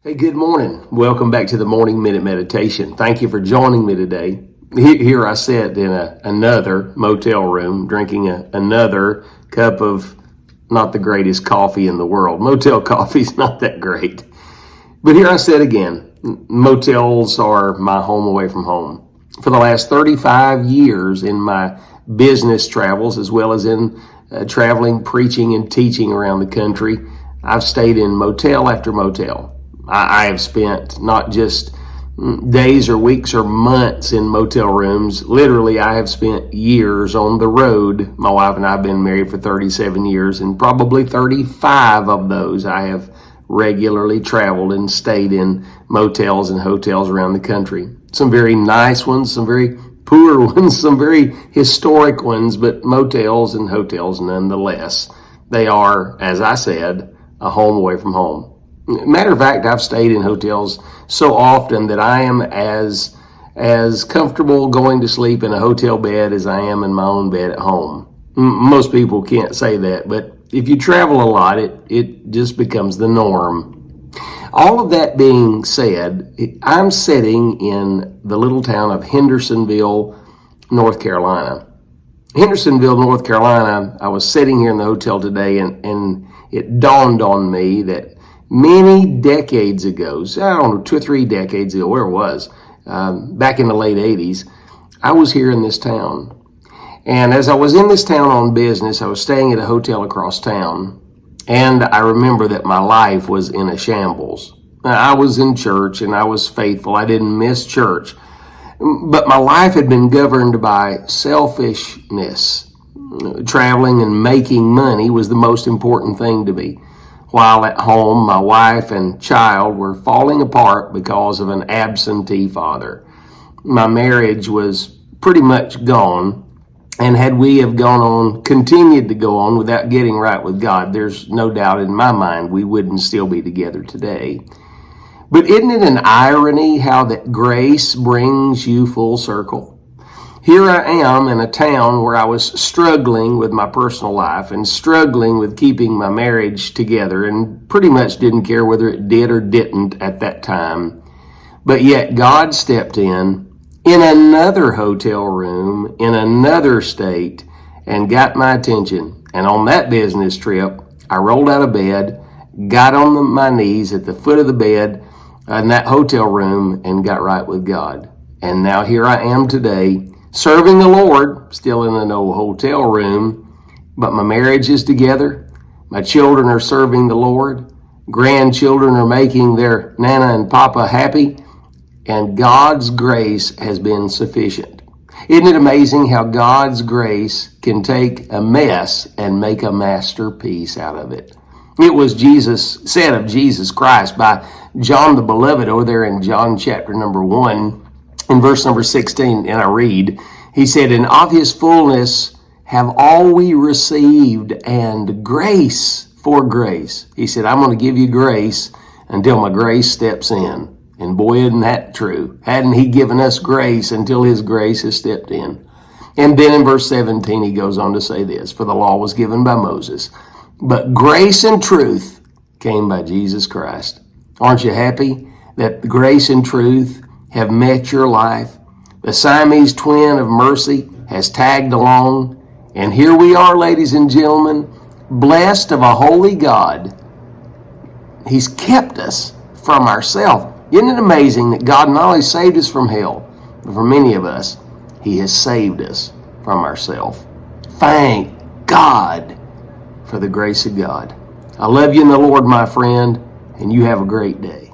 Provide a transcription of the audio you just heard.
Hey, good morning. Welcome back to the Morning Minute Meditation. Thank you for joining me today. Here I sit in another motel room drinking another cup of not the greatest coffee in the world. Motel coffee's not that great. But here I sit again. Motels are my home away from home. For the last 35 years in my business travels, as well as in traveling, preaching, and teaching around the country, I've stayed in motel after motel. I have spent not just days or weeks or months in motel rooms. Literally, I have spent years on the road. My wife and I have been married for 37 years, and probably 35 of those I have regularly traveled and stayed in motels and hotels around the country. Some very nice ones, some very poor ones, some very historic ones, but motels and hotels nonetheless. They are, as I said, a home away from home. Matter of fact, I've stayed in hotels so often that I am as comfortable going to sleep in a hotel bed as I am in my own bed at home. Most people can't say that, but if you travel a lot, it just becomes the norm. All of that being said, I'm sitting in the little town of Hendersonville, North Carolina. Hendersonville, North Carolina, I was sitting here in the hotel today and it dawned on me that many decades ago, I don't know, 2 or 3 decades ago, where it was, back in the late 80s, I was here in this town. And as I was in this town on business, I was staying at a hotel across town, and I remember that my life was in a shambles. I was in church, and I was faithful. I didn't miss church. But my life had been governed by selfishness. Traveling and making money was the most important thing to me. While at home, my wife and child were falling apart because of an absentee father. My marriage was pretty much gone, and had we have continued to go on without getting right with God, there's no doubt in my mind we wouldn't still be together today. But isn't it an irony how that grace brings you full circle? Here I am in a town where I was struggling with my personal life and struggling with keeping my marriage together and pretty much didn't care whether it did or didn't at that time. But yet God stepped in another hotel room, in another state, and got my attention. And on that business trip, I rolled out of bed, got on my knees at the foot of the bed in that hotel room and got right with God. And now here I am today, serving the Lord, still in an old hotel room, but my marriage is together. My children are serving the Lord. Grandchildren are making their Nana and Papa happy, and God's grace has been sufficient. Isn't it amazing how God's grace can take a mess and make a masterpiece out of it? It was said of Jesus Christ by John the Beloved over there in John chapter number 1, in verse number 16, and I read, he said, "And of his fullness have all we received, and grace for grace." He said, I'm going to give you grace until my grace steps in. And boy, isn't that true. Hadn't he given us grace until his grace has stepped in? And then in verse 17, he goes on to say this, "For the law was given by Moses, but grace and truth came by Jesus Christ." Aren't you happy that grace and truth have met your life? The Siamese twin of mercy has tagged along. And here we are, ladies and gentlemen, blessed of a holy God. He's kept us from ourselves. Isn't it amazing that God not only saved us from hell, but for many of us, he has saved us from ourselves. Thank God for the grace of God. I love you in the Lord, my friend, and you have a great day.